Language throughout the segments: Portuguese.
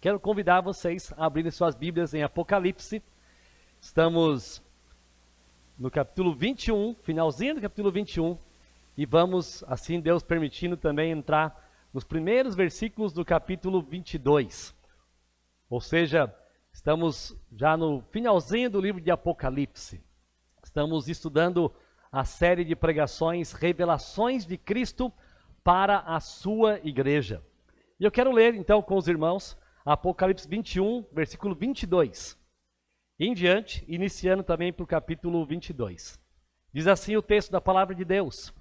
Quero convidar vocês a abrirem suas Bíblias em Apocalipse. Estamos no capítulo 21, finalzinho do capítulo 21, e vamos, assim Deus permitindo, também entrar nos primeiros versículos do capítulo 22. Ou seja, estamos já no finalzinho do livro de Apocalipse. Estamos estudando a série de pregações, Revelações de Cristo para a sua igreja. E eu quero ler então com os irmãos Apocalipse 21, versículo 22. Em diante, iniciando também para o capítulo 22. Diz assim o texto da palavra de Deus: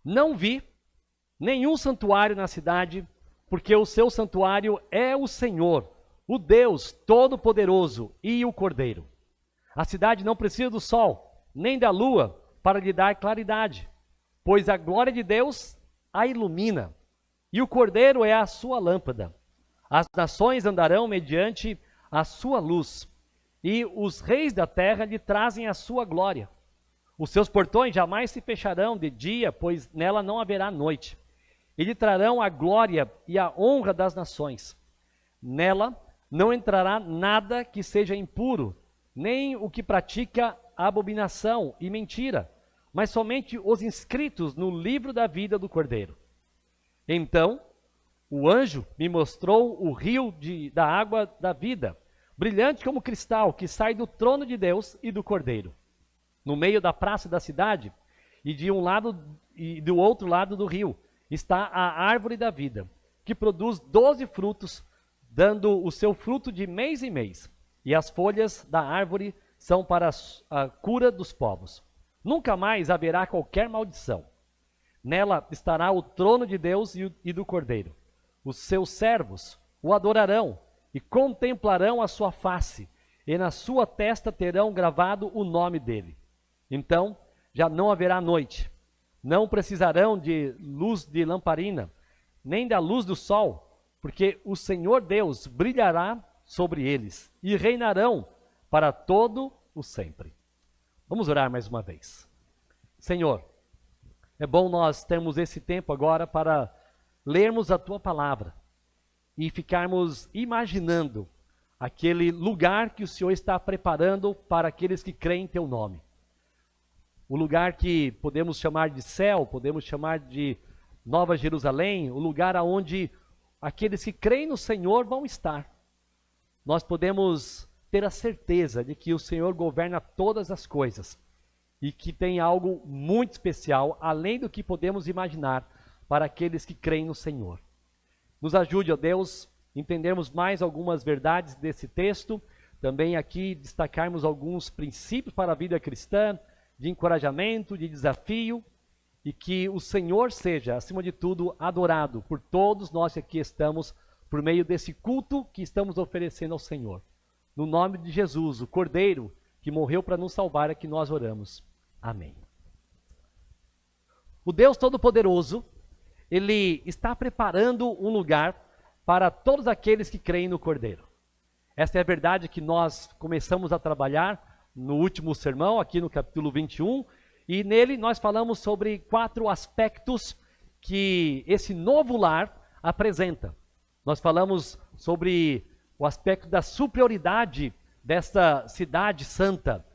Não vi nenhum santuário na cidade, porque o seu santuário é o Senhor, o Deus Todo-Poderoso e o Cordeiro. A cidade não precisa do sol, nem da lua, para lhe dar claridade, pois a glória de Deus a ilumina, e o Cordeiro é a sua lâmpada. As nações andarão mediante a sua luz, e os reis da terra lhe trazem a sua glória. Os seus portões jamais se fecharão de dia, pois nela não haverá noite. E lhe trarão a glória e a honra das nações. Nela não entrará nada que seja impuro, nem o que pratica abominação e mentira, mas somente os inscritos no livro da vida do Cordeiro. Então o anjo me mostrou o rio da água da vida, brilhante como cristal, que sai do trono de Deus e do Cordeiro. No meio da praça da cidade, e de um lado e do outro lado do rio, está a árvore da vida, que produz 12 frutos, dando o seu fruto de mês em mês. E as folhas da árvore são para a cura dos povos. Nunca mais haverá qualquer maldição. Nela estará o trono de Deus e do Cordeiro. Os seus servos o adorarão e contemplarão a sua face, e na sua testa terão gravado o nome dele. Então já não haverá noite. Não precisarão de luz de lamparina, nem da luz do sol, porque o Senhor Deus brilhará sobre eles, e reinarão para todo o sempre. Vamos orar mais uma vez. Senhor, é bom nós termos esse tempo agora para lermos a Tua palavra e ficarmos imaginando aquele lugar que o Senhor está preparando para aqueles que creem em Teu nome. O lugar que podemos chamar de céu, podemos chamar de Nova Jerusalém, o lugar onde aqueles que creem no Senhor vão estar. Nós podemos ter a certeza de que o Senhor governa todas as coisas e que tem algo muito especial, além do que podemos imaginar, para aqueles que creem no Senhor. Nos ajude, ó Deus, entendermos mais algumas verdades desse texto, também aqui destacarmos alguns princípios para a vida cristã, de encorajamento, de desafio, e que o Senhor seja, acima de tudo, adorado por todos nós que aqui estamos, por meio desse culto que estamos oferecendo ao Senhor. No nome de Jesus, o Cordeiro, que morreu para nos salvar, é que nós oramos. Amém. O Deus Todo-Poderoso, Ele está preparando um lugar para todos aqueles que creem no Cordeiro. Essa é a verdade que nós começamos a trabalhar no último sermão, aqui no capítulo 21, e nele nós falamos sobre 4 aspectos que esse novo lar apresenta. Nós falamos sobre o aspecto da superioridade dessa cidade santa,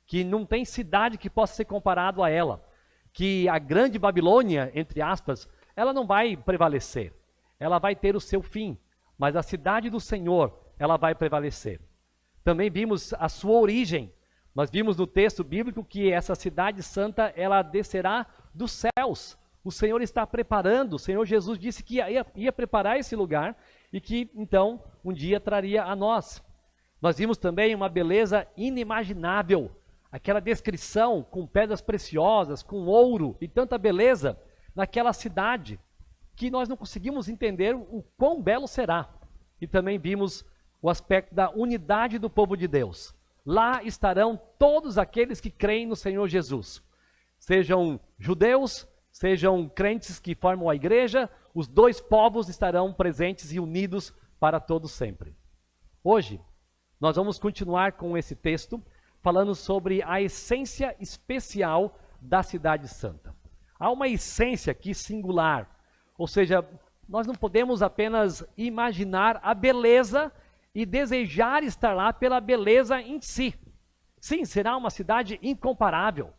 que não tem cidade que possa ser comparado a ela, que a grande Babilônia, entre aspas, ela não vai prevalecer, ela vai ter o seu fim, mas a cidade do Senhor, ela vai prevalecer. Também vimos a sua origem. Nós vimos no texto bíblico que essa cidade santa, ela descerá dos céus. O Senhor está preparando, o Senhor Jesus disse que ia preparar esse lugar e que então um dia traria a nós. Nós vimos também uma beleza inimaginável, aquela descrição com pedras preciosas, com ouro e tanta beleza naquela cidade, que nós não conseguimos entender o quão belo será. E também vimos o aspecto da unidade do povo de Deus. Lá estarão todos aqueles que creem no Senhor Jesus. Sejam judeus, sejam crentes que formam a igreja, os 2 povos estarão presentes e unidos para todo sempre. Hoje, nós vamos continuar com esse texto, falando sobre a essência especial da cidade santa. Há uma essência aqui singular, ou seja, nós não podemos apenas imaginar a beleza e desejar estar lá pela beleza em si. Sim, será uma cidade incomparável,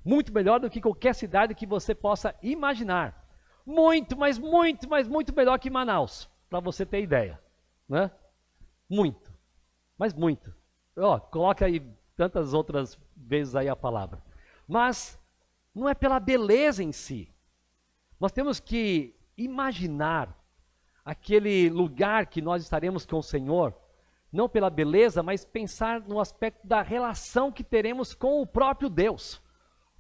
muito melhor do que qualquer cidade que você possa imaginar. Muito, mas muito melhor que Manaus, para você ter ideia, né? Muito, mas muito. Coloca aí tantas outras vezes aí a palavra. Mas não é pela beleza em si. Nós temos que imaginar aquele lugar que nós estaremos com o Senhor, não pela beleza, mas pensar no aspecto da relação que teremos com o próprio Deus,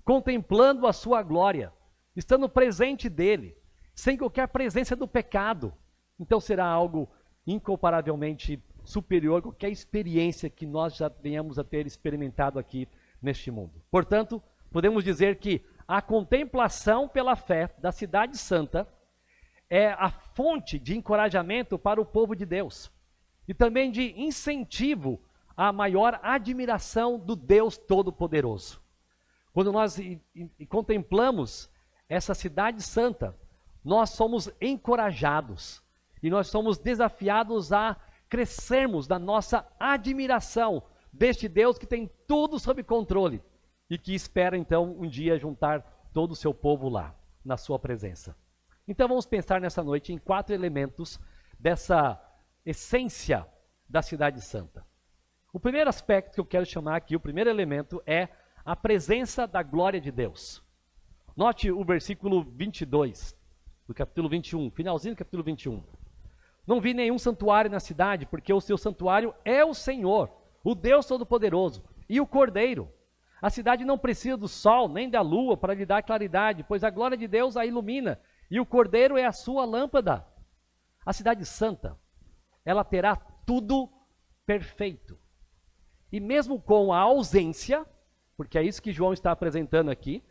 contemplando a sua glória, estando presente dele, sem qualquer presença do pecado. Então será algo incomparavelmente superior a qualquer experiência que nós já venhamos a ter experimentado aqui neste mundo. Portanto, podemos dizer que a contemplação pela fé da cidade santa é a fonte de encorajamento para o povo de Deus e também de incentivo à maior admiração do Deus Todo-Poderoso. Quando nós contemplamos essa cidade santa, nós somos encorajados e nós somos desafiados a crescermos na nossa admiração deste Deus que tem tudo sob controle e que espera então um dia juntar todo o seu povo lá, na sua presença. Então vamos pensar nessa noite em 4 elementos dessa essência da cidade santa. O primeiro aspecto que eu quero chamar aqui, o primeiro elemento, é a presença da glória de Deus. Note o versículo 22 do capítulo 21, finalzinho do capítulo 21. Não vi nenhum santuário na cidade, porque o seu santuário é o Senhor, o Deus Todo-Poderoso, e o Cordeiro. A cidade não precisa do sol, nem da lua para lhe dar claridade, pois a glória de Deus a ilumina, e o Cordeiro é a sua lâmpada. A cidade santa, ela terá tudo perfeito. E mesmo com a ausência, porque é isso que João está apresentando aqui,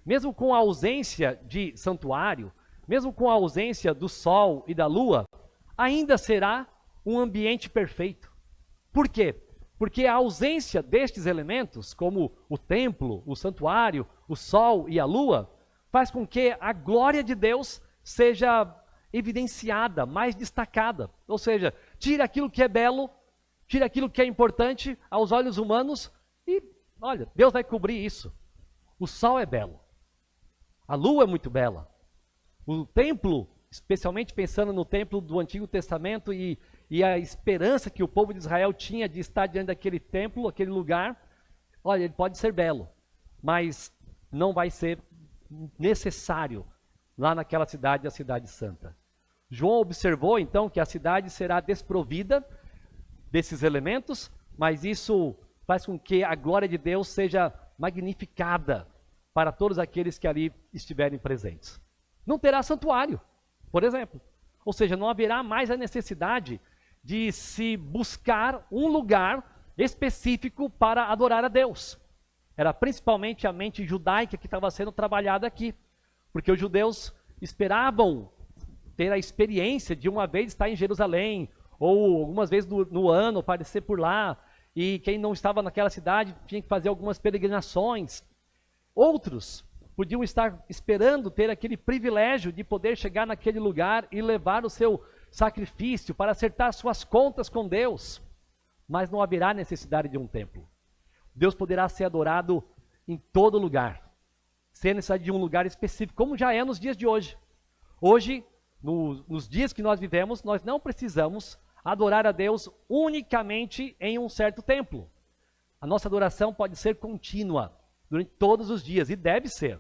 mesmo com a ausência de santuário, mesmo com a ausência do sol e da lua, ainda será um ambiente perfeito. Por quê? Porque a ausência destes elementos, como o templo, o santuário, o sol e a lua, faz com que a glória de Deus seja evidenciada, mais destacada. Ou seja, tira aquilo que é belo, tira aquilo que é importante aos olhos humanos e, olha, Deus vai cobrir isso. O sol é belo, a lua é muito bela, o templo, especialmente pensando no templo do Antigo Testamento e a esperança que o povo de Israel tinha de estar diante daquele templo, aquele lugar, olha, ele pode ser belo, mas não vai ser necessário lá naquela cidade, a cidade santa. João observou então que a cidade será desprovida desses elementos, mas isso faz com que a glória de Deus seja magnificada para todos aqueles que ali estiverem presentes. Não terá santuário, por exemplo. Ou seja, não haverá mais a necessidade de se buscar um lugar específico para adorar a Deus. Era principalmente a mente judaica que estava sendo trabalhada aqui, porque os judeus esperavam ter a experiência de uma vez estar em Jerusalém, ou algumas vezes no ano aparecer por lá, e quem não estava naquela cidade tinha que fazer algumas peregrinações. Outros podiam estar esperando ter aquele privilégio de poder chegar naquele lugar e levar o seu sacrifício para acertar suas contas com Deus. Mas não haverá necessidade de um templo. Deus poderá ser adorado em todo lugar, sem necessidade de um lugar específico, como já é nos dias de hoje. Hoje, nos dias que nós vivemos, nós não precisamos adorar a Deus unicamente em um certo templo. A nossa adoração pode ser contínua durante todos os dias, e deve ser.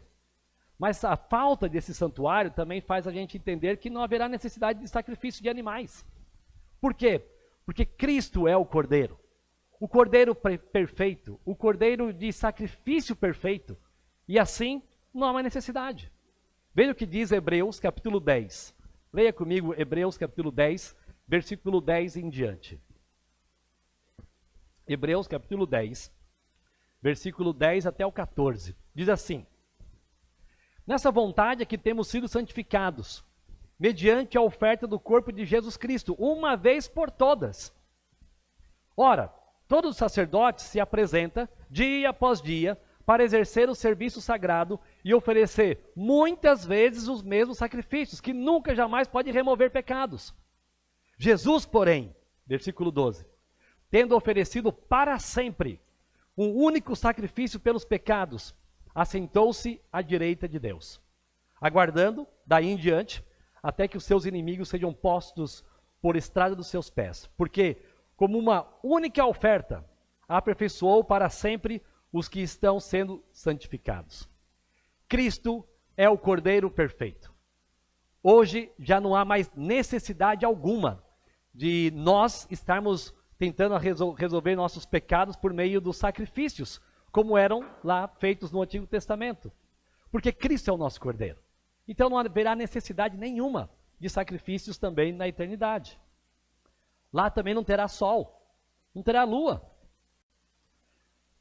Mas a falta desse santuário também faz a gente entender que não haverá necessidade de sacrifício de animais. Por quê? Porque Cristo é o Cordeiro perfeito, o Cordeiro de sacrifício perfeito, e assim não há mais necessidade. Veja o que diz Hebreus capítulo 10. Leia comigo Hebreus capítulo 10, versículo 10 em diante. Hebreus capítulo 10, versículo 10 até o 14. Diz assim: nessa vontade é que temos sido santificados, mediante a oferta do corpo de Jesus Cristo, uma vez por todas. Ora, todo sacerdote se apresenta, dia após dia, para exercer o serviço sagrado e oferecer muitas vezes os mesmos sacrifícios, que nunca jamais pode remover pecados. Jesus, porém, versículo 12, tendo oferecido para sempre um único sacrifício pelos pecados, assentou-se à direita de Deus, aguardando, daí em diante, até que os seus inimigos sejam postos por estrada dos seus pés. Porque, como uma única oferta, aperfeiçoou para sempre os que estão sendo santificados. Cristo é o Cordeiro perfeito. Hoje já não há mais necessidade alguma de nós estarmos tentando resolver nossos pecados por meio dos sacrifícios, como eram lá feitos no Antigo Testamento. Porque Cristo é o nosso Cordeiro. Então não haverá necessidade nenhuma de sacrifícios também na eternidade. Lá também não terá sol, não terá lua.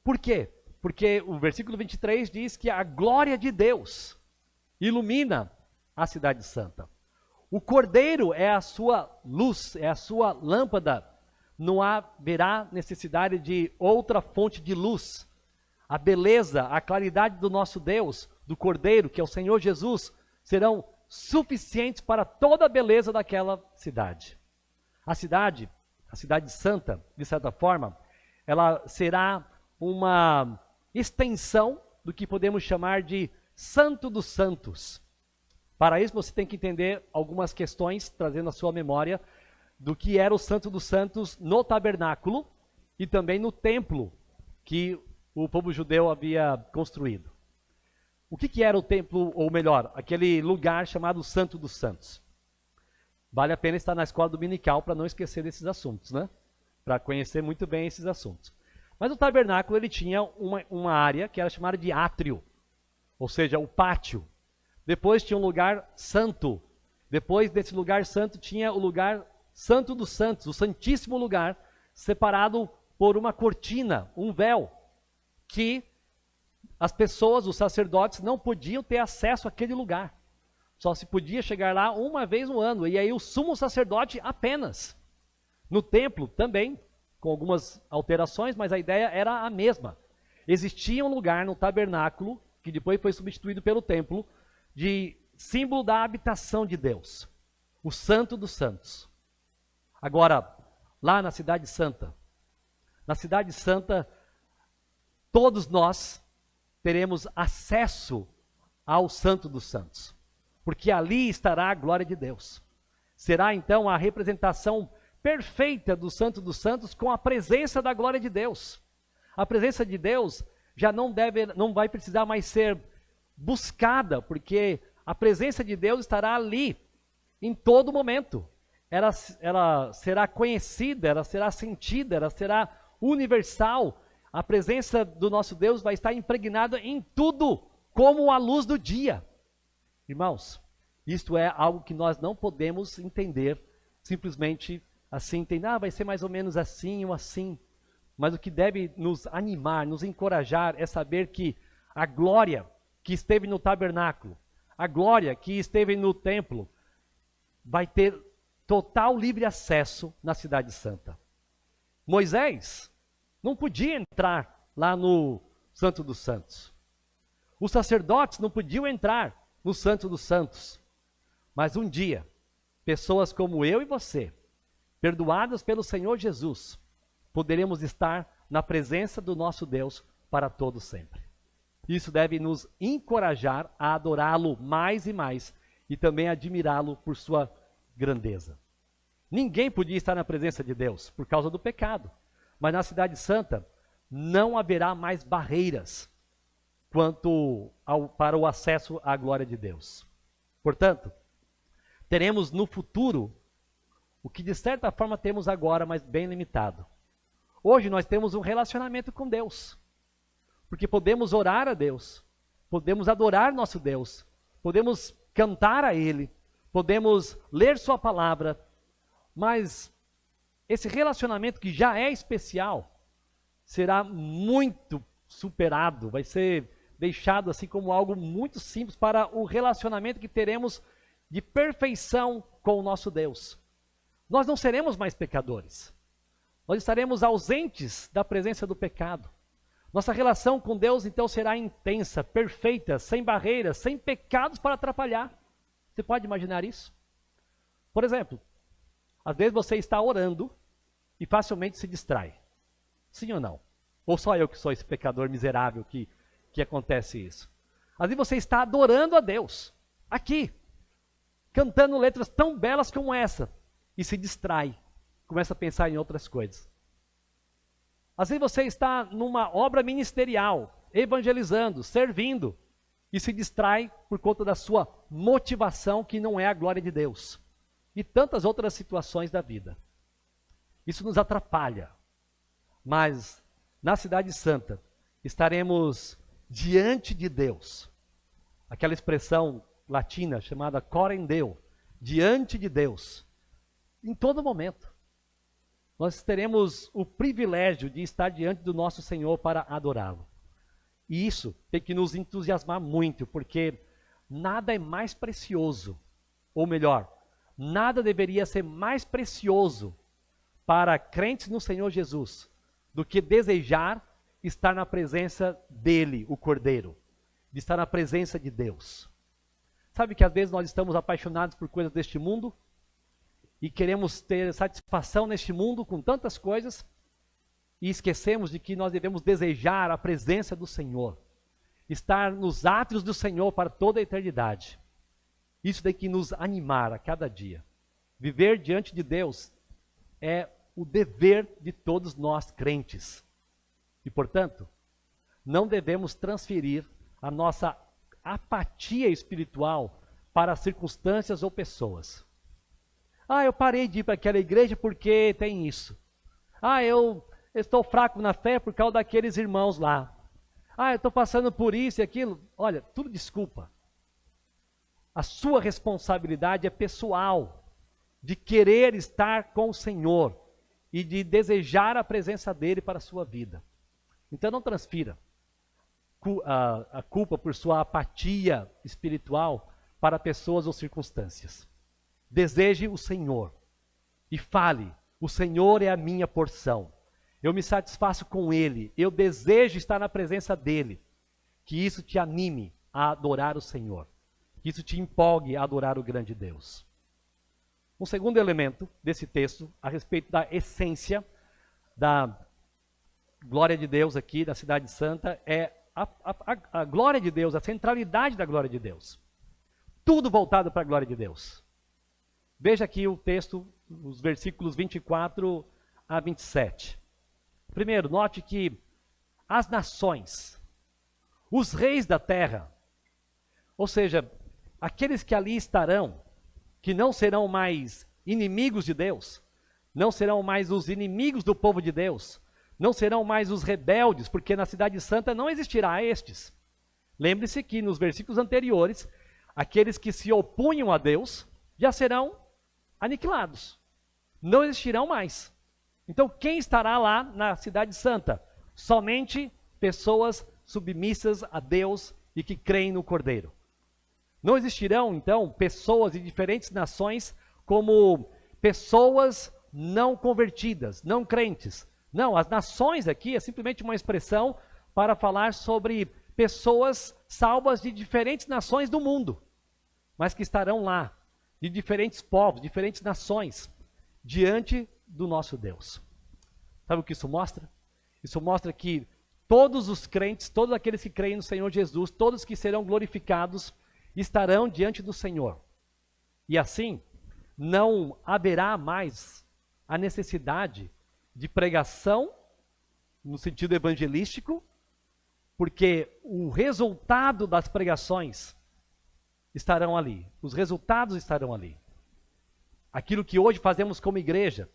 Por quê? Porque o versículo 23 diz que a glória de Deus ilumina a cidade santa. O Cordeiro é a sua luz, é a sua lâmpada. Não haverá necessidade de outra fonte de luz. A beleza, a claridade do nosso Deus, do Cordeiro, que é o Senhor Jesus, serão suficientes para toda a beleza daquela cidade. A cidade santa, de certa forma, ela será uma extensão do que podemos chamar de Santo dos Santos. Para isso você tem que entender algumas questões, trazendo à sua memória, do que era o Santo dos Santos no tabernáculo e também no templo que o povo judeu havia construído. O que era o templo, ou melhor, aquele lugar chamado Santo dos Santos? Vale a pena estar na escola dominical para não esquecer desses assuntos, né? Para conhecer muito bem esses assuntos. Mas o tabernáculo ele tinha uma área que era chamada de átrio, ou seja, o pátio. Depois tinha um lugar santo. Depois desse lugar santo tinha o lugar Santo dos Santos, o Santíssimo Lugar, separado por uma cortina, um véu, que as pessoas, os sacerdotes, não podiam ter acesso àquele lugar. Só se podia chegar lá uma vez no ano, e aí o sumo sacerdote apenas. No templo também, com algumas alterações, mas a ideia era a mesma. Existia um lugar no tabernáculo, que depois foi substituído pelo templo, de símbolo da habitação de Deus, o Santo dos Santos. Agora, lá na Cidade Santa, todos nós teremos acesso ao Santo dos Santos, porque ali estará a glória de Deus. Será então a representação perfeita do Santo dos Santos com a presença da glória de Deus. A presença de Deus já não vai precisar mais ser buscada, porque a presença de Deus estará ali em todo momento. Ela será conhecida, ela será sentida, ela será universal. A presença do nosso Deus vai estar impregnada em tudo, como a luz do dia. Irmãos, isto é algo que nós não podemos entender simplesmente assim, vai ser mais ou menos assim ou assim. Mas o que deve nos animar, nos encorajar, é saber que a glória que esteve no tabernáculo, a glória que esteve no templo, vai ter total livre acesso na Cidade Santa. Moisés não podia entrar lá no Santo dos Santos. Os sacerdotes não podiam entrar no Santo dos Santos. Mas um dia, pessoas como eu e você, perdoadas pelo Senhor Jesus, poderemos estar na presença do nosso Deus para todo sempre. Isso deve nos encorajar a adorá-lo mais e mais e também admirá-lo por sua grandeza. Ninguém podia estar na presença de Deus por causa do pecado, mas na Cidade Santa não haverá mais barreiras para o acesso à glória de Deus. Portanto, teremos no futuro o que de certa forma temos agora, mas bem limitado. Hoje nós temos um relacionamento com Deus, porque podemos orar a Deus, podemos adorar nosso Deus, podemos cantar a Ele, podemos ler Sua palavra, mas esse relacionamento que já é especial será muito superado, vai ser deixado assim como algo muito simples para o relacionamento que teremos de perfeição com o nosso Deus. Nós não seremos mais pecadores, nós estaremos ausentes da presença do pecado. Nossa relação com Deus, então, será intensa, perfeita, sem barreiras, sem pecados para atrapalhar. Você pode imaginar isso? Por exemplo, às vezes você está orando e facilmente se distrai. Sim ou não? Ou só eu que sou esse pecador miserável que acontece isso? Às vezes você está adorando a Deus, aqui, cantando letras tão belas como essa, e se distrai, começa a pensar em outras coisas. Às vezes você está numa obra ministerial, evangelizando, servindo, e se distrai por conta da sua motivação que não é a glória de Deus. E tantas outras situações da vida. Isso nos atrapalha. Mas na Cidade Santa estaremos diante de Deus. Aquela expressão latina chamada corem Deo, diante de Deus, em todo momento. Nós teremos o privilégio de estar diante do nosso Senhor para adorá-lo. E isso tem que nos entusiasmar muito, porque nada é mais precioso, ou melhor, nada deveria ser mais precioso para crentes no Senhor Jesus do que desejar estar na presença dele, o Cordeiro, de estar na presença de Deus. Sabe que às vezes nós estamos apaixonados por coisas deste mundo e queremos ter satisfação neste mundo com tantas coisas e esquecemos de que nós devemos desejar a presença do Senhor, estar nos átrios do Senhor para toda a eternidade. Isso tem que nos animar a cada dia. Viver diante de Deus é o dever de todos nós crentes. E, portanto, não devemos transferir a nossa apatia espiritual para circunstâncias ou pessoas. Eu parei de ir para aquela igreja porque tem isso. Eu estou fraco na fé por causa daqueles irmãos lá. Eu estou passando por isso e aquilo. Olha, tudo desculpa. A sua responsabilidade é pessoal, de querer estar com o Senhor e de desejar a presença dele para a sua vida. Então não transfira a culpa por sua apatia espiritual para pessoas ou circunstâncias. Deseje o Senhor e fale: o Senhor é a minha porção. Eu me satisfaço com Ele, eu desejo estar na presença dEle. Que isso te anime a adorar o Senhor, que isso te empolgue a adorar o grande Deus. Um segundo elemento desse texto, a respeito da essência da glória de Deus aqui da Cidade Santa, é a glória de Deus, a centralidade da glória de Deus. Tudo voltado para a glória de Deus. Veja aqui o texto, os versículos 24 a 27. Primeiro, note que as nações, os reis da terra, ou seja, aqueles que ali estarão, que não serão mais inimigos de Deus, não serão mais os inimigos do povo de Deus, não serão mais os rebeldes, porque na Cidade Santa não existirá estes. Lembre-se que nos versículos anteriores, aqueles que se opunham a Deus já serão aniquilados, não existirão mais. Então quem estará lá na Cidade Santa? Somente pessoas submissas a Deus e que creem no Cordeiro. Não existirão, então, pessoas de diferentes nações como pessoas não convertidas, não crentes. Não, as nações aqui é simplesmente uma expressão para falar sobre pessoas salvas de diferentes nações do mundo, mas que estarão lá, de diferentes povos, diferentes nações, diante do nosso Deus. Sabe o que isso mostra? Isso mostra que todos os crentes, todos aqueles que creem no Senhor Jesus, todos que serão glorificados, estarão diante do Senhor. E assim, não haverá mais a necessidade de pregação, no sentido evangelístico, porque o resultado das pregações estarão ali. Os resultados estarão ali. Aquilo que hoje fazemos como igreja,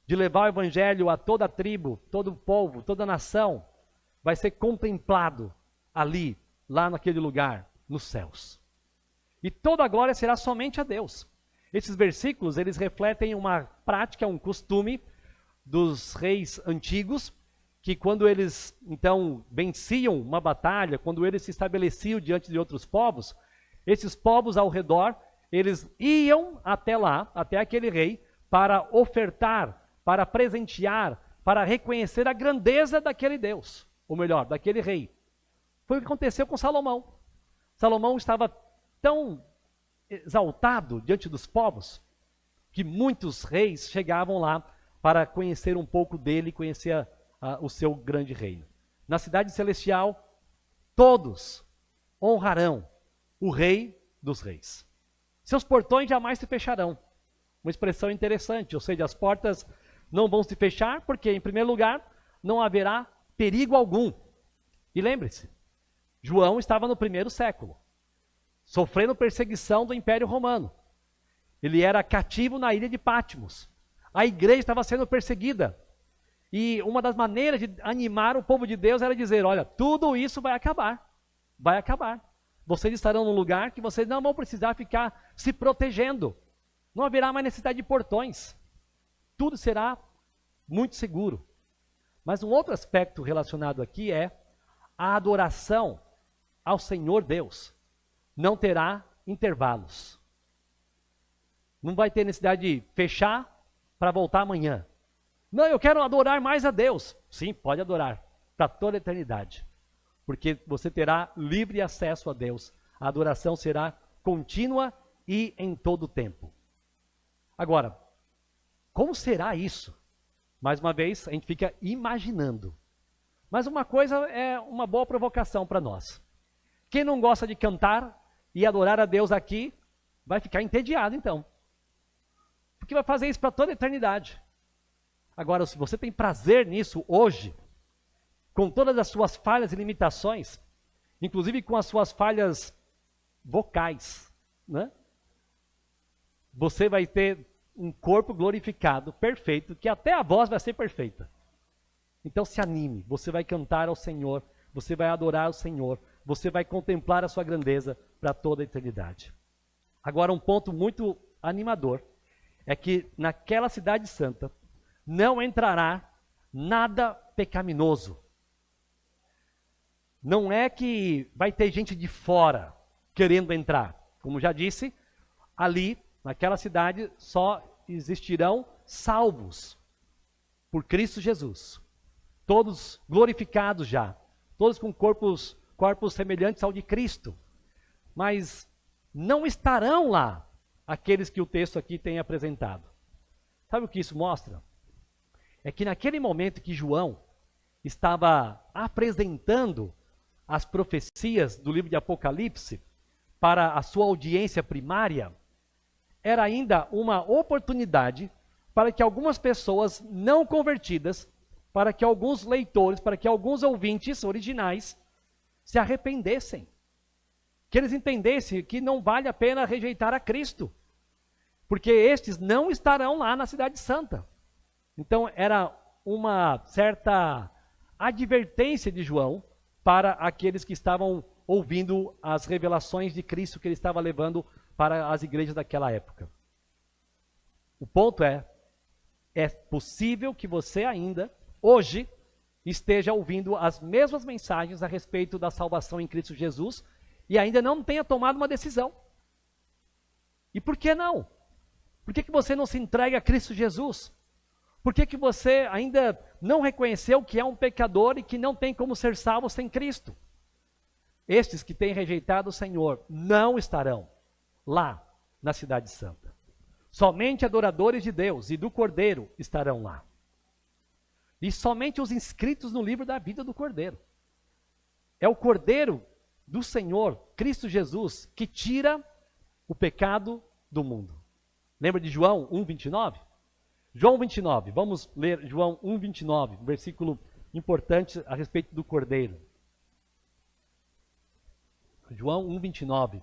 de levar o evangelho a toda a tribo, todo o povo, toda a nação, vai ser contemplado ali, lá naquele lugar, nos céus. E toda a glória será somente a Deus. Esses versículos, eles refletem uma prática, um costume dos reis antigos, que quando eles, então, venciam uma batalha, quando eles se estabeleciam diante de outros povos, esses povos ao redor, eles iam até lá, até aquele rei, para ofertar, para presentear, para reconhecer a grandeza daquele Deus, ou melhor, daquele rei. Foi o que aconteceu com Salomão. Salomão estava tão exaltado diante dos povos que muitos reis chegavam lá para conhecer um pouco dele, conhecer o seu grande reino. Na cidade celestial, todos honrarão o rei dos reis. Seus portões jamais se fecharão. Uma expressão interessante, ou seja, as portas não vão se fechar porque, em primeiro lugar, não haverá perigo algum. E lembre-se, João estava no 1º século, sofrendo perseguição do Império Romano. Ele era cativo na ilha de Patmos. A igreja estava sendo perseguida. E uma das maneiras de animar o povo de Deus era dizer, olha, tudo isso vai acabar. Vai acabar. Vocês estarão num lugar que vocês não vão precisar ficar se protegendo. Não haverá mais necessidade de portões. Tudo será muito seguro. Mas um outro aspecto relacionado aqui é a adoração ao Senhor Deus. Não terá intervalos. Não vai ter necessidade de fechar para voltar amanhã. Não, eu quero adorar mais a Deus. Sim, pode adorar, para toda a eternidade. Porque você terá livre acesso a Deus. A adoração será contínua e em todo o tempo. Agora, como será isso? Mais uma vez, a gente fica imaginando. Mas uma coisa é uma boa provocação para nós. Quem não gosta de cantar e adorar a Deus aqui, vai ficar entediado então. Porque vai fazer isso para toda a eternidade. Agora, se você tem prazer nisso hoje, com todas as suas falhas e limitações, inclusive com as suas falhas vocais, né? Você vai ter um corpo glorificado, perfeito, que até a voz vai ser perfeita. Então se anime, você vai cantar ao Senhor, você vai adorar ao Senhor, você vai contemplar a sua grandeza para toda a eternidade. Agora, um ponto muito animador é que naquela cidade santa não entrará nada pecaminoso. Não é que vai ter gente de fora querendo entrar. Como já disse, ali, naquela cidade, só existirão salvos por Cristo Jesus. Todos glorificados já. Todos com corpos semelhantes ao de Cristo. Mas não estarão lá aqueles que o texto aqui tem apresentado. Sabe o que isso mostra? É que naquele momento que João estava apresentando as profecias do livro de Apocalipse para a sua audiência primária, era ainda uma oportunidade para que algumas pessoas não convertidas, para que alguns leitores, para que alguns ouvintes originais se arrependessem. Que eles entendessem que não vale a pena rejeitar a Cristo, porque estes não estarão lá na Cidade Santa. Então era uma certa advertência de João para aqueles que estavam ouvindo as revelações de Cristo que ele estava levando para as igrejas daquela época. O ponto é possível que você ainda, hoje, esteja ouvindo as mesmas mensagens a respeito da salvação em Cristo Jesus e ainda não tenha tomado uma decisão. E por que não? Por que você não se entrega a Cristo Jesus? Por que você ainda não reconheceu que é um pecador e que não tem como ser salvo sem Cristo? Estes que têm rejeitado o Senhor não estarão lá na Cidade Santa. Somente adoradores de Deus e do Cordeiro estarão lá. E somente os inscritos no livro da vida do Cordeiro. É o Cordeiro do Senhor, Cristo Jesus, que tira o pecado do mundo. Lembra de João 1:29? João 29, vamos ler João 1:29, um versículo importante a respeito do Cordeiro. João 1:29.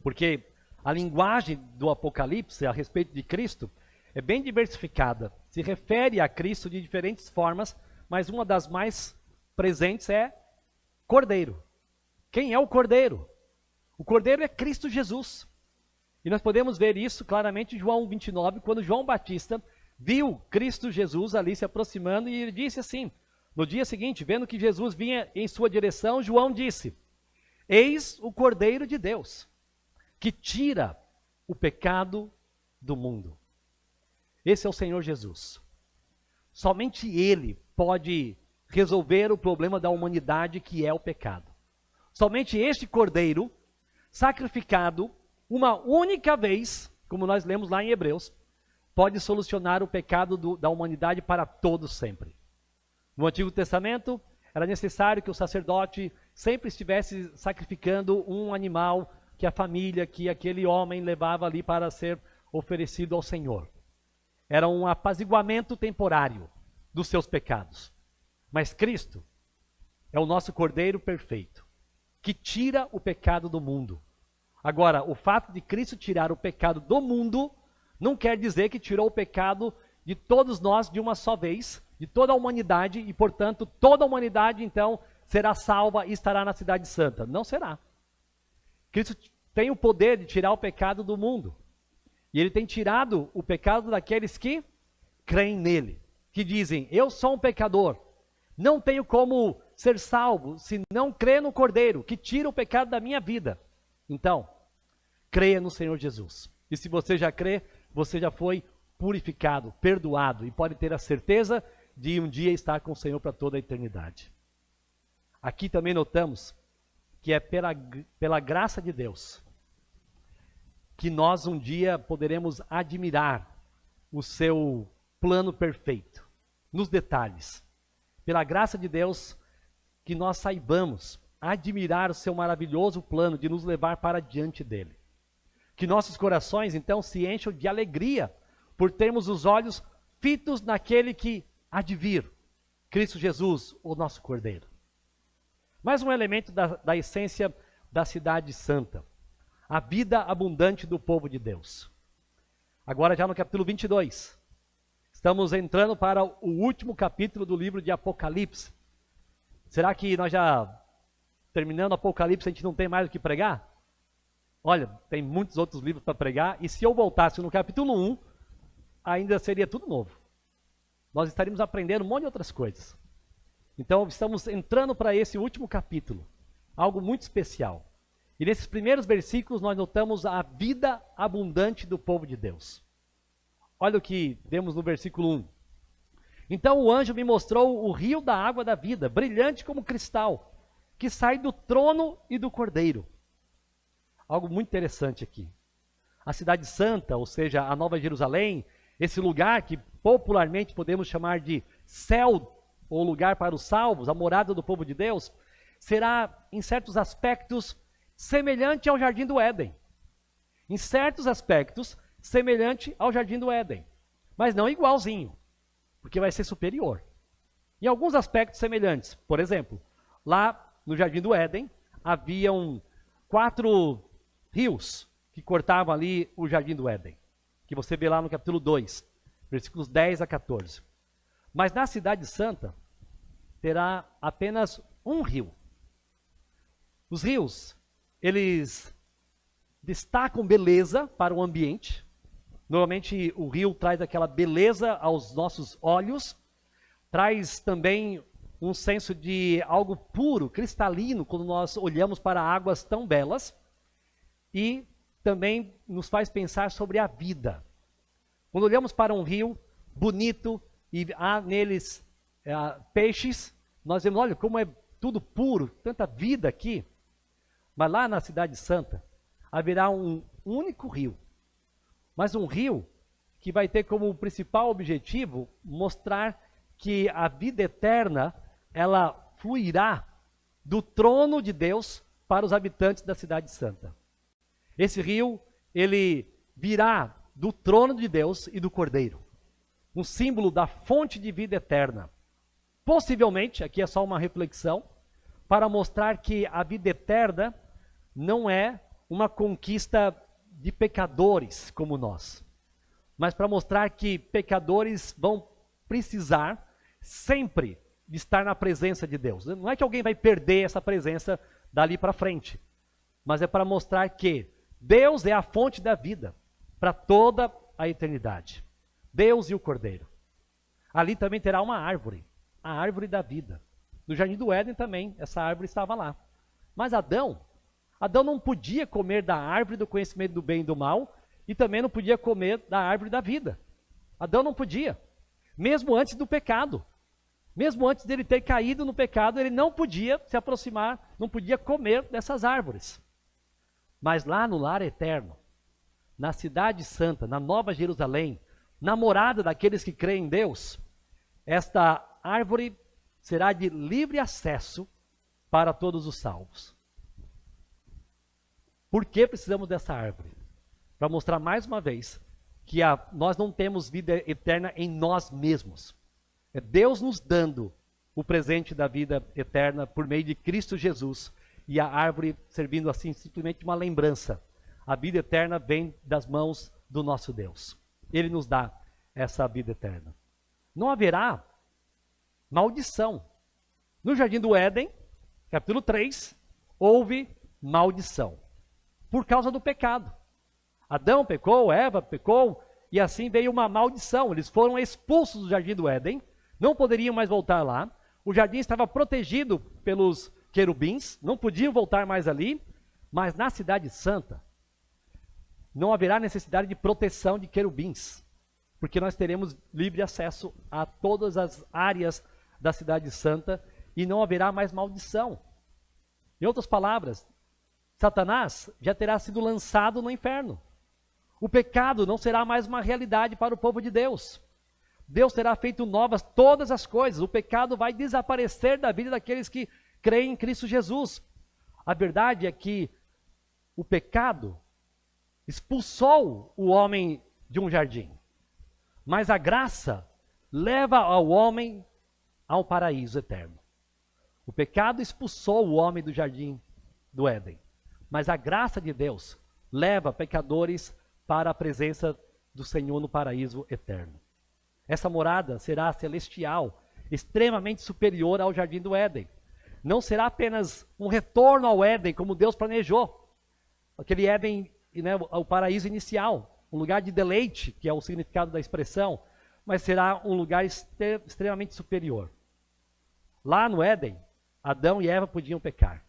Porque a linguagem do Apocalipse a respeito de Cristo é bem diversificada. Se refere a Cristo de diferentes formas, mas uma das mais presentes é Cordeiro. Quem é o Cordeiro? O Cordeiro é Cristo Jesus. E nós podemos ver isso claramente em João 1:29, quando João Batista viu Cristo Jesus ali se aproximando e ele disse assim, no dia seguinte, vendo que Jesus vinha em sua direção, João disse, eis o Cordeiro de Deus, que tira o pecado do mundo. Esse é o Senhor Jesus. Somente Ele pode resolver o problema da humanidade, que é o pecado. Somente este cordeiro, sacrificado uma única vez, como nós lemos lá em Hebreus, pode solucionar o pecado da humanidade para todo sempre. No Antigo Testamento, era necessário que o sacerdote sempre estivesse sacrificando um animal que a família, que aquele homem levava ali para ser oferecido ao Senhor. Era um apaziguamento temporário dos seus pecados. Mas Cristo é o nosso Cordeiro perfeito, que tira o pecado do mundo. Agora, o fato de Cristo tirar o pecado do mundo não quer dizer que tirou o pecado de todos nós de uma só vez, de toda a humanidade, e portanto toda a humanidade então será salva e estará na cidade santa. Não será. Cristo tem o poder de tirar o pecado do mundo. E ele tem tirado o pecado daqueles que creem nele, que dizem: eu sou um pecador, não tenho como ser salvo se não crer no Cordeiro, que tira o pecado da minha vida. Então, creia no Senhor Jesus. E se você já crê, você já foi purificado, perdoado, e pode ter a certeza de um dia estar com o Senhor para toda a eternidade. Aqui também notamos que é pela graça de Deus que nós um dia poderemos admirar o seu plano perfeito, nos detalhes. Pela graça de Deus que nós saibamos admirar o seu maravilhoso plano de nos levar para diante dele. Que nossos corações então se encham de alegria por termos os olhos fitos naquele que há de vir, Cristo Jesus, o nosso Cordeiro. Mais um elemento da essência da cidade santa: a vida abundante do povo de Deus. Agora já no capítulo 22, estamos entrando para o último capítulo do livro de Apocalipse. Será que nós já, terminando Apocalipse, a gente não tem mais o que pregar? Olha, tem muitos outros livros para pregar, e se eu voltasse no capítulo 1, ainda seria tudo novo. Nós estaríamos aprendendo um monte de outras coisas. Então, estamos entrando para esse último capítulo, algo muito especial. E nesses primeiros versículos nós notamos a vida abundante do povo de Deus. Olha o que vemos no versículo 1. Então o anjo me mostrou o rio da água da vida, brilhante como cristal, que sai do trono e do Cordeiro. Algo muito interessante aqui. A cidade santa, ou seja, a Nova Jerusalém, esse lugar que popularmente podemos chamar de céu, ou lugar para os salvos, a morada do povo de Deus, será em certos aspectos semelhante ao Jardim do Éden. Em certos aspectos, semelhante ao Jardim do Éden. Mas não igualzinho, porque vai ser superior. Em alguns aspectos semelhantes. Por exemplo, lá no Jardim do Éden, haviam 4 rios que cortavam ali o Jardim do Éden, que você vê lá no capítulo 2, versículos 10 a 14. Mas na Cidade Santa, terá apenas um rio. Os rios, eles destacam beleza para o ambiente. Normalmente o rio traz aquela beleza aos nossos olhos, traz também um senso de algo puro, cristalino, quando nós olhamos para águas tão belas, e também nos faz pensar sobre a vida. Quando olhamos para um rio bonito e há neles peixes, nós vemos, olha como é tudo puro, tanta vida aqui. Mas lá na Cidade Santa haverá um único rio, mas um rio que vai ter como principal objetivo mostrar que a vida eterna, ela fluirá do trono de Deus para os habitantes da Cidade Santa. Esse rio, ele virá do trono de Deus e do Cordeiro, um símbolo da fonte de vida eterna. Possivelmente, aqui é só uma reflexão, para mostrar que a vida eterna não é uma conquista de pecadores como nós, mas para mostrar que pecadores vão precisar sempre de estar na presença de Deus. Não é que alguém vai perder essa presença dali para frente, mas é para mostrar que Deus é a fonte da vida para toda a eternidade. Deus e o Cordeiro. Ali também terá uma árvore, a árvore da vida. No Jardim do Éden também, essa árvore estava lá. Mas Adão não podia comer da árvore do conhecimento do bem e do mal, e também não podia comer da árvore da vida. Adão não podia, mesmo antes do pecado. Mesmo antes dele ter caído no pecado, ele não podia se aproximar, não podia comer dessas árvores. Mas lá no lar eterno, na cidade santa, na Nova Jerusalém, na morada daqueles que creem em Deus, esta árvore será de livre acesso para todos os salvos. Por que precisamos dessa árvore? Para mostrar mais uma vez que nós não temos vida eterna em nós mesmos. É Deus nos dando o presente da vida eterna por meio de Cristo Jesus, e a árvore servindo assim simplesmente uma lembrança. A vida eterna vem das mãos do nosso Deus. Ele nos dá essa vida eterna. Não haverá maldição. No Jardim do Éden, capítulo 3, houve maldição por causa do pecado. Adão pecou, Eva pecou, e assim veio uma maldição. Eles foram expulsos do Jardim do Éden, não poderiam mais voltar lá. O jardim estava protegido pelos querubins, não podiam voltar mais ali, mas na Cidade Santa não haverá necessidade de proteção de querubins, porque nós teremos livre acesso a todas as áreas da Cidade Santa e não haverá mais maldição. Em outras palavras, Satanás já terá sido lançado no inferno. O pecado não será mais uma realidade para o povo de Deus. Deus terá feito novas todas as coisas. O pecado vai desaparecer da vida daqueles que creem em Cristo Jesus. A verdade é que o pecado expulsou o homem de um jardim, mas a graça leva ao homem ao paraíso eterno. O pecado expulsou o homem do jardim do Éden, mas a graça de Deus leva pecadores para a presença do Senhor no paraíso eterno. Essa morada será celestial, extremamente superior ao jardim do Éden. Não será apenas um retorno ao Éden, como Deus planejou. Aquele Éden, né, o paraíso inicial, um lugar de deleite, que é o significado da expressão, mas será um lugar extremamente superior. Lá no Éden, Adão e Eva podiam pecar.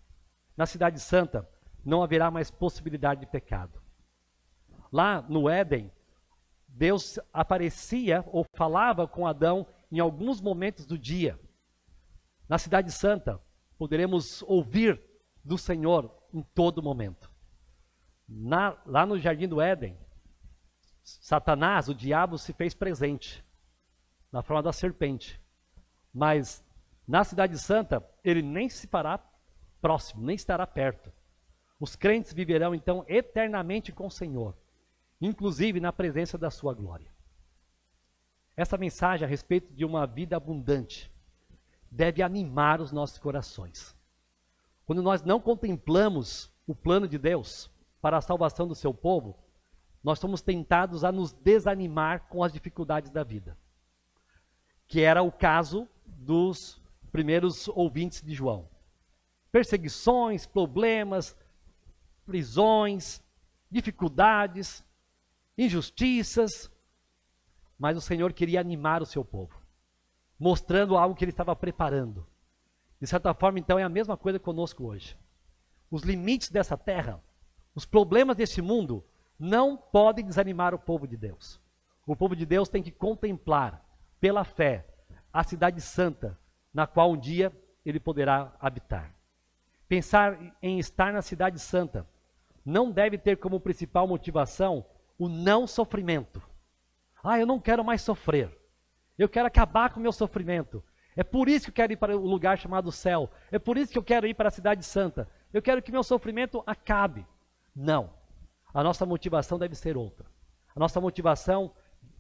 Na Cidade Santa, não haverá mais possibilidade de pecado. Lá no Éden, Deus aparecia ou falava com Adão em alguns momentos do dia. Na Cidade Santa, poderemos ouvir do Senhor em todo momento. Lá no Jardim do Éden, Satanás, o diabo, se fez presente na forma da serpente. Mas na Cidade Santa, ele nem se fará próximo, nem estará perto. Os crentes viverão então eternamente com o Senhor, inclusive na presença da sua glória. Essa mensagem a respeito de uma vida abundante deve animar os nossos corações. Quando nós não contemplamos o plano de Deus para a salvação do seu povo, nós somos tentados a nos desanimar com as dificuldades da vida, que era o caso dos primeiros ouvintes de João. Perseguições, problemas, prisões, dificuldades, injustiças, mas o Senhor queria animar o seu povo, mostrando algo que ele estava preparando. De certa forma, então, é a mesma coisa conosco hoje. Os limites dessa terra, os problemas desse mundo, não podem desanimar o povo de Deus. O povo de Deus tem que contemplar, pela fé, a cidade santa, na qual um dia ele poderá habitar. Pensar em estar na cidade santa não deve ter como principal motivação o não sofrimento. Eu não quero mais sofrer. Eu quero acabar com o meu sofrimento. É por isso que eu quero ir para o lugar chamado céu. É por isso que eu quero ir para a cidade santa. Eu quero que meu sofrimento acabe. Não. A nossa motivação deve ser outra. A nossa motivação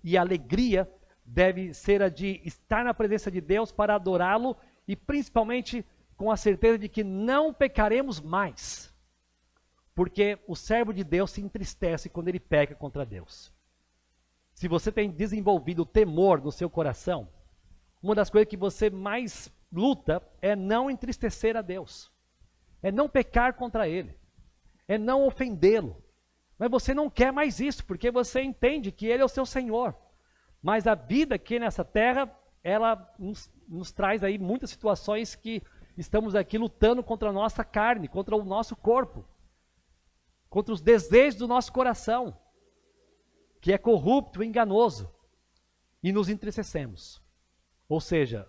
e alegria deve ser a de estar na presença de Deus para adorá-lo e principalmente com a certeza de que não pecaremos mais. Porque o servo de Deus se entristece quando ele peca contra Deus. Se você tem desenvolvido temor no seu coração, uma das coisas que você mais luta é não entristecer a Deus. É não pecar contra Ele. É não ofendê-lo. Mas você não quer mais isso, porque você entende que Ele é o seu Senhor. Mas a vida aqui nessa terra, ela nos traz aí muitas situações que estamos aqui lutando contra a nossa carne, contra o nosso corpo, contra os desejos do nosso coração, que é corrupto e enganoso, e nos entristecemos. Ou seja,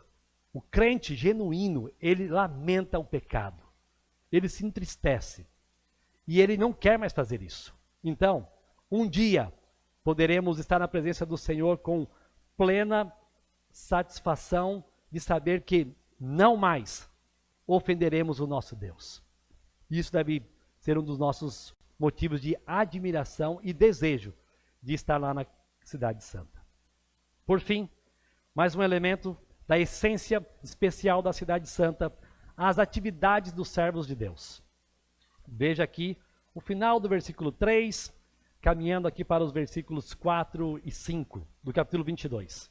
O crente genuíno, ele lamenta o pecado. Ele se entristece. E ele não quer mais fazer isso. Então, um dia, poderemos estar na presença do Senhor com plena satisfação de saber que não mais ofenderemos o nosso Deus. Isso deve ser um dos nossos motivos de admiração e desejo de estar lá na Cidade Santa. Por fim, mais um elemento da essência especial da Cidade Santa, as atividades dos servos de Deus. Veja aqui o final do versículo 3, caminhando aqui para os versículos 4 e 5 do capítulo 22.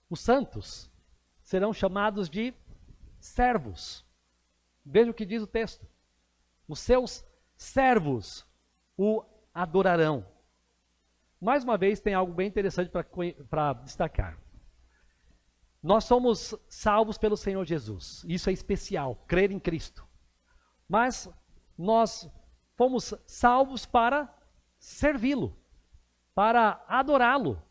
Os santos serão chamados de servos. Veja o que diz o texto. Os seus servos o adorarão. Mais uma vez, tem algo bem interessante para destacar. Nós somos salvos pelo Senhor Jesus. Isso é especial, crer em Cristo. Mas nós fomos salvos para servi-lo, para adorá-lo.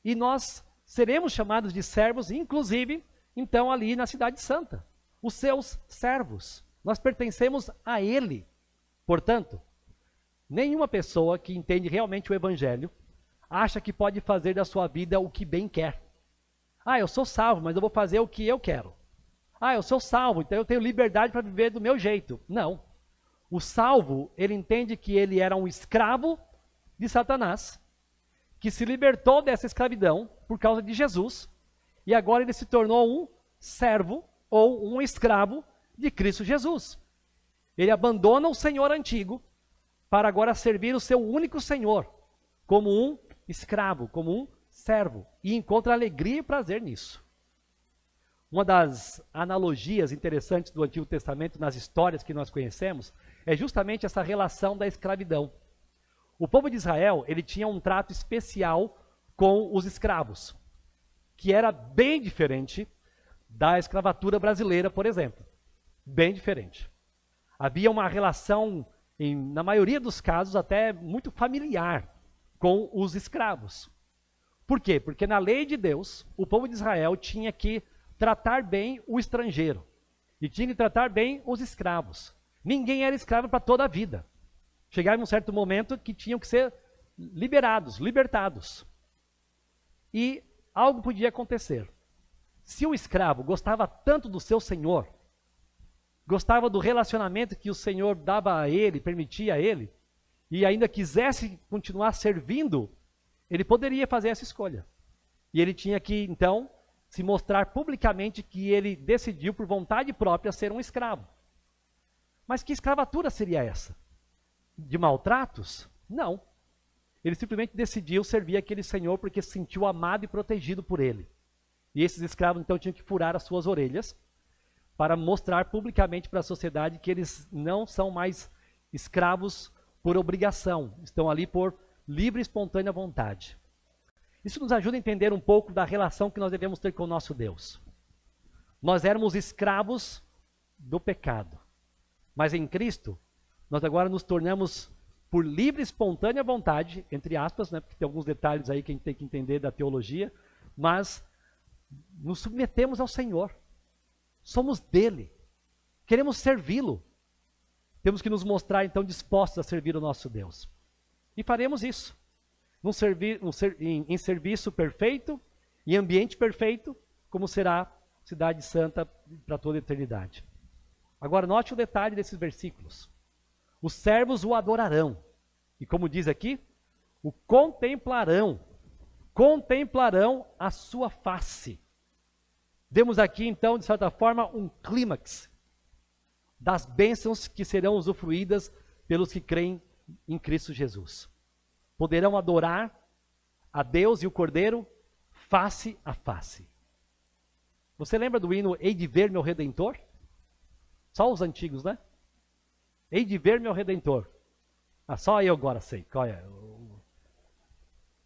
E nós seremos chamados de servos, inclusive, então, ali na Cidade Santa. Os seus servos. Nós pertencemos a Ele. Portanto, nenhuma pessoa que entende realmente o Evangelho acha que pode fazer da sua vida o que bem quer. Ah, eu sou salvo, mas eu vou fazer o que eu quero. Ah, eu sou salvo, então eu tenho liberdade para viver do meu jeito. Não. O salvo, ele entende que ele era um escravo de Satanás, que se libertou dessa escravidão por causa de Jesus, e agora ele se tornou um servo ou um escravo de Cristo Jesus. Ele abandona o Senhor antigo para agora servir o seu único Senhor, como um escravo, como um servo, e encontra alegria e prazer nisso. Uma das analogias interessantes do Antigo Testamento nas histórias que nós conhecemos é justamente essa relação da escravidão. O povo de Israel, ele tinha um trato especial com os escravos, que era bem diferente da escravatura brasileira, por exemplo. Bem diferente. Havia uma relação, na maioria dos casos, até muito familiar com os escravos. Por quê? Porque na lei de Deus, o povo de Israel tinha que tratar bem o estrangeiro. E tinha que tratar bem os escravos. Ninguém era escravo para toda a vida. Chegava em um certo momento que tinham que ser liberados, libertados. E algo podia acontecer. Se o escravo gostava tanto do seu senhor, gostava do relacionamento que o Senhor dava a ele, permitia a ele, e ainda quisesse continuar servindo, ele poderia fazer essa escolha. E ele tinha que, então, se mostrar publicamente que ele decidiu por vontade própria ser um escravo. Mas que escravatura seria essa? De maltratos? Não. Ele simplesmente decidiu servir aquele senhor porque se sentiu amado e protegido por ele. E esses escravos, então, tinham que furar as suas orelhas para mostrar publicamente para a sociedade que eles não são mais escravos por obrigação, estão ali por livre e espontânea vontade. Isso nos ajuda a entender um pouco da relação que nós devemos ter com o nosso Deus. Nós éramos escravos do pecado, mas em Cristo, nós agora nos tornamos por livre e espontânea vontade, entre aspas, né, porque tem alguns detalhes aí que a gente tem que entender da teologia, mas nos submetemos ao Senhor. Somos dele. Queremos servi-lo. Temos que nos mostrar, então, dispostos a servir o nosso Deus. E faremos isso. Em serviço perfeito, em ambiente perfeito, como será a Cidade Santa para toda a eternidade. Agora, note o detalhe desses versículos. Os servos o adorarão. E como diz aqui, o contemplarão. Contemplarão a sua face. Temos aqui, então, de certa forma, um clímax das bênçãos que serão usufruídas pelos que creem em Cristo Jesus. Poderão adorar a Deus e o Cordeiro face a face. Você lembra do hino Hei de ver meu Redentor? Só os antigos, né? Hei de ver meu Redentor. Ah, só eu agora sei. Qual é?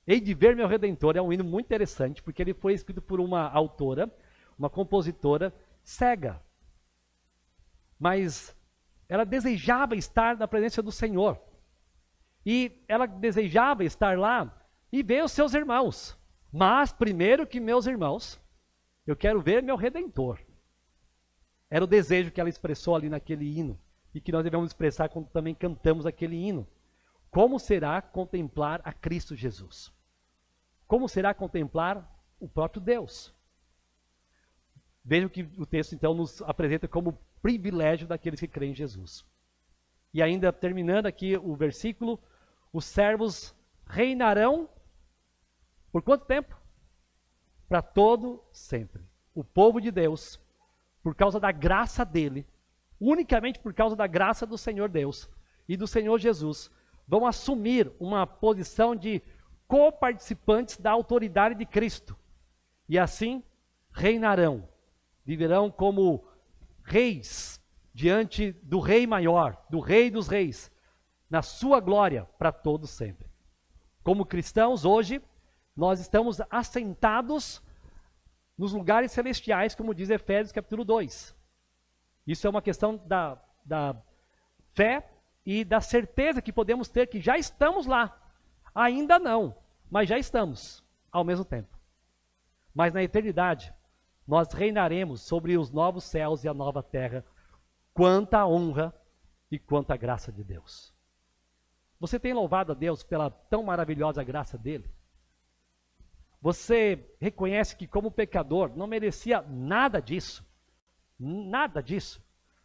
Hei de ver meu Redentor é um hino muito interessante, porque ele foi escrito por uma autora, uma compositora cega. Mas ela desejava estar na presença do Senhor. E ela desejava estar lá e ver os seus irmãos. Mas primeiro que meus irmãos, Eu quero ver meu Redentor. Era o desejo que ela expressou ali naquele hino, e que nós devemos expressar quando também cantamos aquele hino. Como será contemplar a Cristo Jesus? Como será contemplar o próprio Deus? Vejam que o texto então nos apresenta como privilégio daqueles que creem em Jesus. E ainda terminando aqui o versículo, os servos reinarão por quanto tempo? Para todo sempre. O povo de Deus, por causa da graça dele, unicamente por causa da graça do Senhor Deus e do Senhor Jesus, vão assumir uma posição de coparticipantes da autoridade de Cristo. E assim reinarão, viverão como reis diante do Rei maior, do Rei dos Reis, na sua glória para todos sempre. Como cristãos, hoje, nós estamos assentados nos lugares celestiais, como diz Efésios capítulo 2. Isso é uma questão da fé e da certeza que podemos ter que já estamos lá. Ainda não, mas já estamos ao mesmo tempo. Mas na eternidade, nós reinaremos sobre os novos céus e a nova terra, quanta honra e quanta graça de Deus. Você tem louvado a Deus pela tão maravilhosa graça dele? Você reconhece que como pecador não merecia nada disso,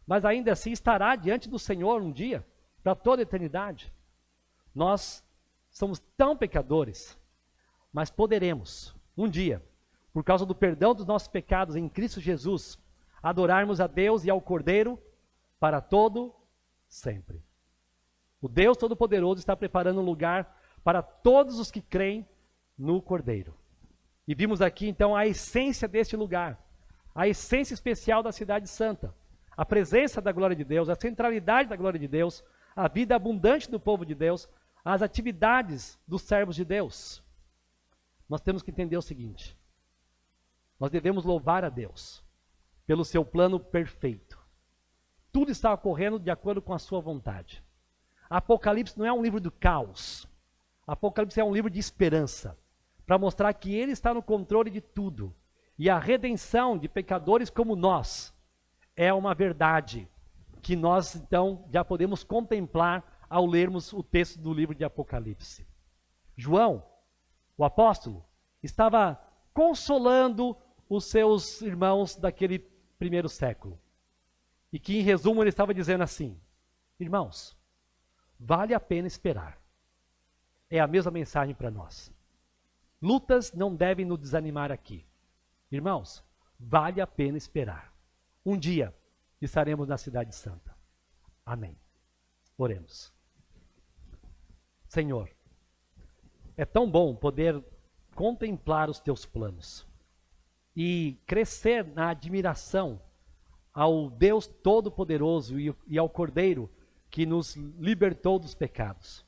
mas ainda assim estará diante do Senhor um dia, para toda a eternidade? Nós somos tão pecadores, mas poderemos um dia, por causa do perdão dos nossos pecados em Cristo Jesus, adorarmos a Deus e ao Cordeiro para todo sempre. O Deus Todo-Poderoso está preparando um lugar para todos os que creem no Cordeiro. E vimos aqui então a essência deste lugar, a essência especial da Cidade Santa, a presença da glória de Deus, a centralidade da glória de Deus, a vida abundante do povo de Deus, as atividades dos servos de Deus. Nós temos que entender o seguinte: nós devemos louvar a Deus pelo seu plano perfeito. Tudo está ocorrendo de acordo com a sua vontade. Apocalipse não é um livro do caos. Apocalipse é um livro de esperança, para mostrar que ele está no controle de tudo. E a redenção de pecadores como nós é uma verdade que nós então já podemos contemplar ao lermos o texto do livro de Apocalipse. João, o apóstolo, estava consolando os seus irmãos daquele primeiro século. E que, em resumo, ele estava dizendo assim: irmãos, vale a pena esperar. É a mesma mensagem para nós. Lutas não devem nos desanimar aqui. Irmãos, vale a pena esperar. Um dia estaremos na Cidade Santa. Amém. Oremos. Senhor, é tão bom poder contemplar os teus planos e crescer na admiração ao Deus Todo-Poderoso e ao Cordeiro que nos libertou dos pecados.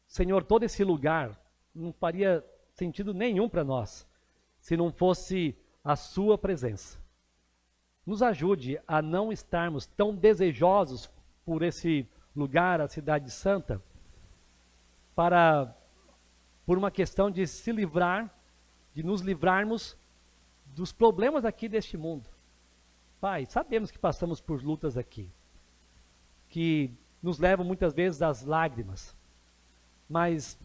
Senhor, todo esse lugar não faria sentido nenhum para nós se não fosse a sua presença. Nos ajude a não estarmos tão desejosos por esse lugar, a Cidade Santa, por uma questão de se livrar, de nos livrarmos dos problemas aqui deste mundo. Pai, sabemos que passamos por lutas aqui, que nos levam muitas vezes às lágrimas, mas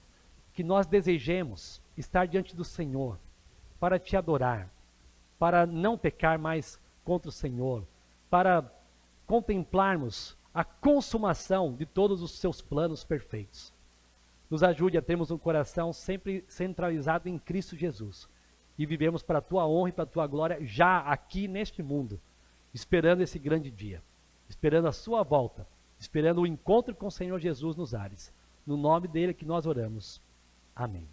que nós desejemos estar diante do Senhor para te adorar, para não pecar mais contra o Senhor, para contemplarmos a consumação de todos os seus planos perfeitos. Nos ajude a termos um coração sempre centralizado em Cristo Jesus e vivemos para a tua honra e para a tua glória já aqui neste mundo, esperando esse grande dia, esperando a sua volta, esperando o encontro com o Senhor Jesus nos ares. No nome dele que nós oramos. Amém.